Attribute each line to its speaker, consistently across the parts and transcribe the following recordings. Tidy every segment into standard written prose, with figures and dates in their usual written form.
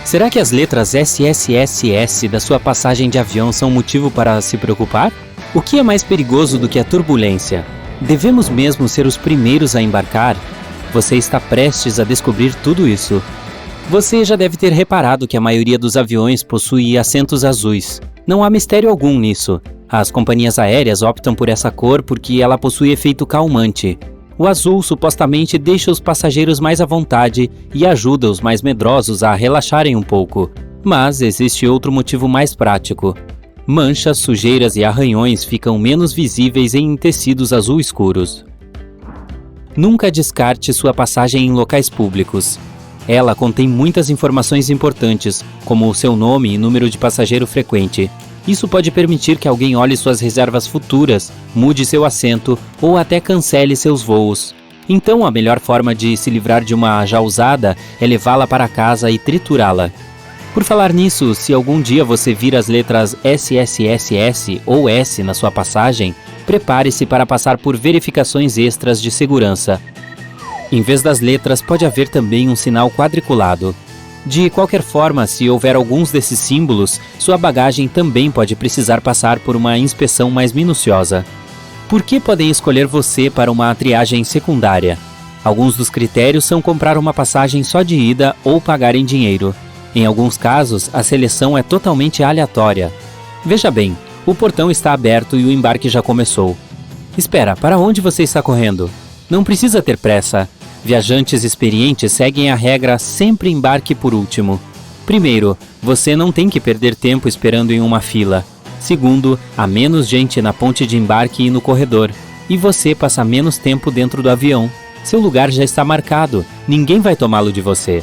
Speaker 1: Será que as letras SSSS da sua passagem de avião são motivo para se preocupar? O que é mais perigoso do que a turbulência? Devemos mesmo ser os primeiros a embarcar? Você está prestes a descobrir tudo isso. Você já deve ter reparado que a maioria dos aviões possui assentos azuis. Não há mistério algum nisso. As companhias aéreas optam por essa cor porque ela possui efeito calmante. O azul supostamente deixa os passageiros mais à vontade e ajuda os mais medrosos a relaxarem um pouco. Mas existe outro motivo mais prático. Manchas, sujeiras e arranhões ficam menos visíveis em tecidos azul escuros. Nunca descarte sua passagem em locais públicos. Ela contém muitas informações importantes, como o seu nome e número de passageiro frequente. Isso pode permitir que alguém olhe suas reservas futuras, mude seu assento ou até cancele seus voos. Então, a melhor forma de se livrar de uma já usada é levá-la para casa e triturá-la. Por falar nisso, se algum dia você vir as letras SSSS ou S na sua passagem, prepare-se para passar por verificações extras de segurança. Em vez das letras, pode haver também um sinal quadriculado. De qualquer forma, se houver alguns desses símbolos, sua bagagem também pode precisar passar por uma inspeção mais minuciosa. Por que podem escolher você para uma triagem secundária? Alguns dos critérios são comprar uma passagem só de ida ou pagar em dinheiro. Em alguns casos, a seleção é totalmente aleatória. Veja bem, o portão está aberto e o embarque já começou. Espera, para onde você está correndo? Não precisa ter pressa. Viajantes experientes seguem a regra sempre embarque por último. Primeiro, você não tem que perder tempo esperando em uma fila. Segundo, há menos gente na ponte de embarque e no corredor. E você passa menos tempo dentro do avião. Seu lugar já está marcado, ninguém vai tomá-lo de você.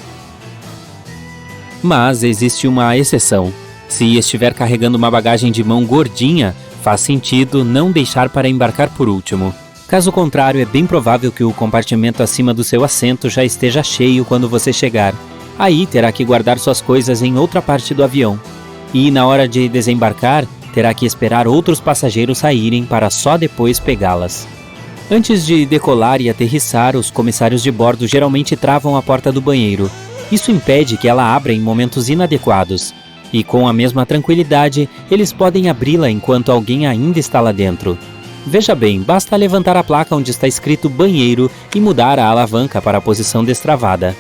Speaker 1: Mas existe uma exceção. Se estiver carregando uma bagagem de mão gordinha, faz sentido não deixar para embarcar por último. Caso contrário, é bem provável que o compartimento acima do seu assento já esteja cheio quando você chegar. Aí terá que guardar suas coisas em outra parte do avião. E na hora de desembarcar, terá que esperar outros passageiros saírem para só depois pegá-las. Antes de decolar e aterrissar, os comissários de bordo geralmente travam a porta do banheiro. Isso impede que ela abra em momentos inadequados. E com a mesma tranquilidade, eles podem abri-la enquanto alguém ainda está lá dentro. Veja bem, basta levantar a placa onde está escrito banheiro e mudar a alavanca para a posição destravada.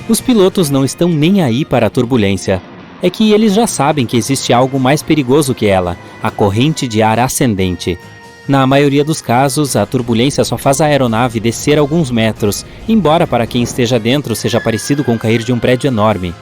Speaker 1: Os pilotos não estão nem aí para a turbulência. É que eles já sabem que existe algo mais perigoso que ela, a corrente de ar ascendente. Na maioria dos casos, a turbulência só faz a aeronave descer alguns metros, embora para quem esteja dentro seja parecido com cair de um prédio enorme.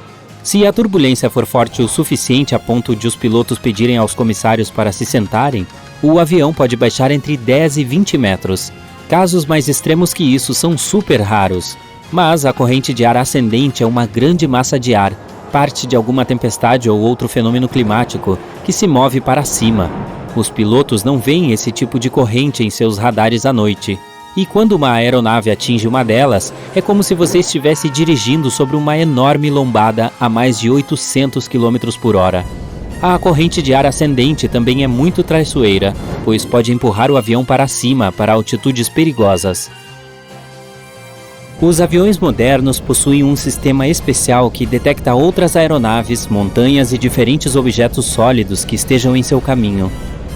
Speaker 1: Se a turbulência for forte o suficiente a ponto de os pilotos pedirem aos comissários para se sentarem, o avião pode baixar entre 10 e 20 metros. Casos mais extremos que isso são super raros. Mas a corrente de ar ascendente é uma grande massa de ar, parte de alguma tempestade ou outro fenômeno climático, que se move para cima. Os pilotos não veem esse tipo de corrente em seus radares à noite. E quando uma aeronave atinge uma delas, é como se você estivesse dirigindo sobre uma enorme lombada a mais de 800 km por hora. A corrente de ar ascendente também é muito traiçoeira, pois pode empurrar o avião para cima, para altitudes perigosas. Os aviões modernos possuem um sistema especial que detecta outras aeronaves, montanhas e diferentes objetos sólidos que estejam em seu caminho.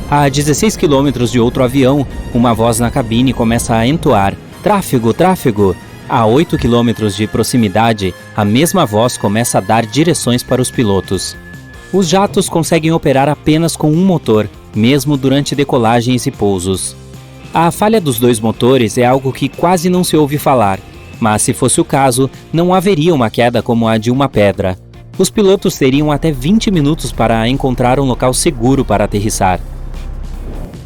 Speaker 1: A 16 km de outro avião, uma voz na cabine começa a entoar: "Tráfego, tráfego!" A 8 km de proximidade, a mesma voz começa a dar direções para os pilotos. Os jatos conseguem operar apenas com um motor, mesmo durante decolagens e pousos. A falha dos dois motores é algo que quase não se ouve falar, mas se fosse o caso, não haveria uma queda como a de uma pedra. Os pilotos teriam até 20 minutos para encontrar um local seguro para aterrissar.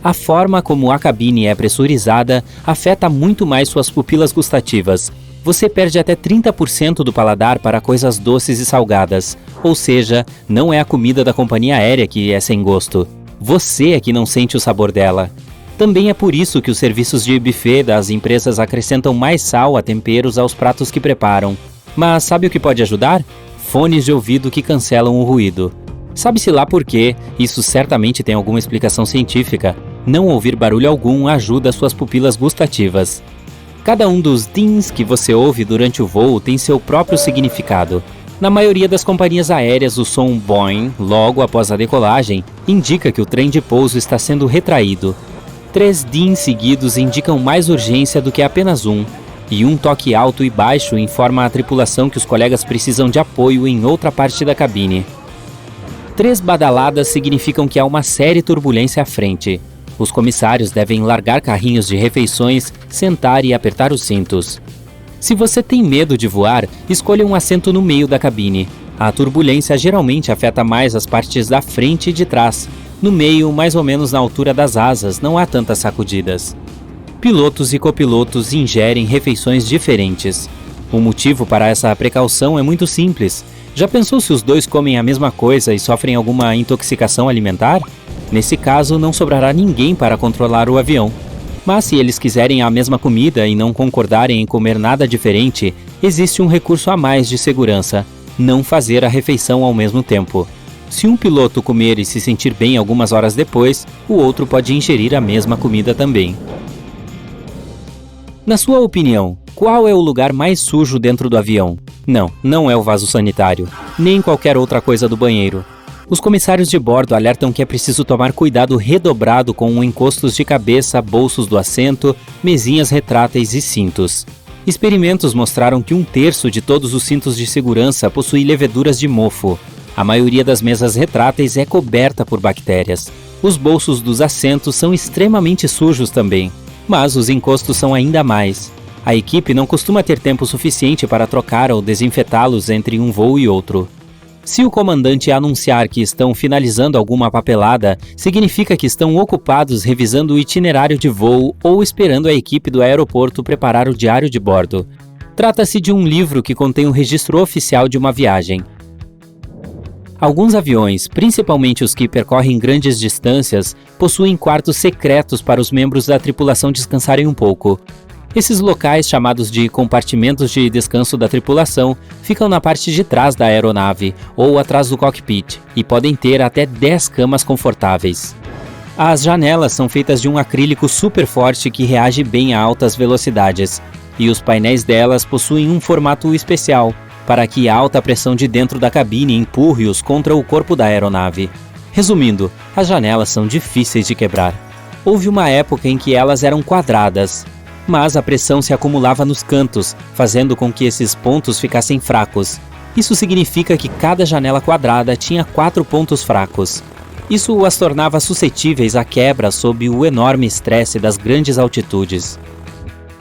Speaker 1: A forma como a cabine é pressurizada afeta muito mais suas pupilas gustativas. Você perde até 30% do paladar para coisas doces e salgadas, ou seja, não é a comida da companhia aérea que é sem gosto. Você é que não sente o sabor dela. Também é por isso que os serviços de buffet das empresas acrescentam mais sal a temperos aos pratos que preparam. Mas sabe o que pode ajudar? Fones de ouvido que cancelam o ruído. Sabe-se lá por quê, isso certamente tem alguma explicação científica. Não ouvir barulho algum ajuda suas pupilas gustativas. Cada um dos dings que você ouve durante o voo tem seu próprio significado. Na maioria das companhias aéreas, o som boing, logo após a decolagem, indica que o trem de pouso está sendo retraído. 3 DIN seguidos indicam mais urgência do que apenas um, e um toque alto e baixo informa à tripulação que os colegas precisam de apoio em outra parte da cabine. 3 badaladas significam que há uma séria turbulência à frente. Os comissários devem largar carrinhos de refeições, sentar e apertar os cintos. Se você tem medo de voar, escolha um assento no meio da cabine. A turbulência geralmente afeta mais as partes da frente e de trás. No meio, mais ou menos na altura das asas, não há tantas sacudidas. Pilotos e copilotos ingerem refeições diferentes. O motivo para essa precaução é muito simples. Já pensou se os dois comem a mesma coisa e sofrem alguma intoxicação alimentar? Nesse caso, não sobrará ninguém para controlar o avião. Mas se eles quiserem a mesma comida e não concordarem em comer nada diferente, existe um recurso a mais de segurança: não fazer a refeição ao mesmo tempo. Se um piloto comer e se sentir bem algumas horas depois, o outro pode ingerir a mesma comida também. Na sua opinião, qual é o lugar mais sujo dentro do avião? Não é o vaso sanitário, nem qualquer outra coisa do banheiro. Os comissários de bordo alertam que é preciso tomar cuidado redobrado com encostos de cabeça, bolsos do assento, mesinhas retráteis e cintos. Experimentos mostraram que 1/3 de todos os cintos de segurança possui leveduras de mofo. A maioria das mesas retráteis é coberta por bactérias. Os bolsos dos assentos são extremamente sujos também, mas os encostos são ainda mais. A equipe não costuma ter tempo suficiente para trocar ou desinfetá-los entre um voo e outro. Se o comandante anunciar que estão finalizando alguma papelada, significa que estão ocupados revisando o itinerário de voo ou esperando a equipe do aeroporto preparar o diário de bordo. Trata-se de um livro que contém o registro oficial de uma viagem. Alguns aviões, principalmente os que percorrem grandes distâncias, possuem quartos secretos para os membros da tripulação descansarem um pouco. Esses locais, chamados de compartimentos de descanso da tripulação, ficam na parte de trás da aeronave ou atrás do cockpit e podem ter até 10 camas confortáveis. As janelas são feitas de um acrílico super forte que reage bem a altas velocidades, e os painéis delas possuem um formato especial para que a alta pressão de dentro da cabine empurre-os contra o corpo da aeronave. Resumindo, as janelas são difíceis de quebrar. Houve uma época em que elas eram quadradas, mas a pressão se acumulava nos cantos, fazendo com que esses pontos ficassem fracos. Isso significa que cada janela quadrada tinha 4 pontos fracos. Isso as tornava suscetíveis à quebra sob o enorme estresse das grandes altitudes.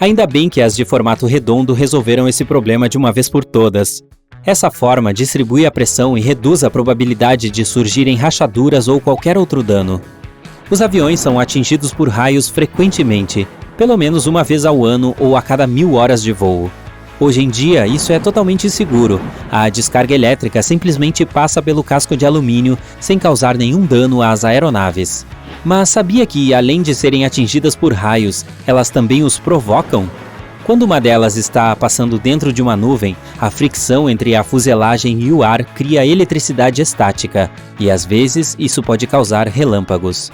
Speaker 1: Ainda bem que as de formato redondo resolveram esse problema de uma vez por todas. Essa forma distribui a pressão e reduz a probabilidade de surgirem rachaduras ou qualquer outro dano. Os aviões são atingidos por raios frequentemente, pelo menos uma vez ao ano ou a cada 1000 horas de voo. Hoje em dia, isso é totalmente seguro. A descarga elétrica simplesmente passa pelo casco de alumínio sem causar nenhum dano às aeronaves. Mas sabia que, além de serem atingidas por raios, elas também os provocam? Quando uma delas está passando dentro de uma nuvem, a fricção entre a fuselagem e o ar cria eletricidade estática, e às vezes isso pode causar relâmpagos.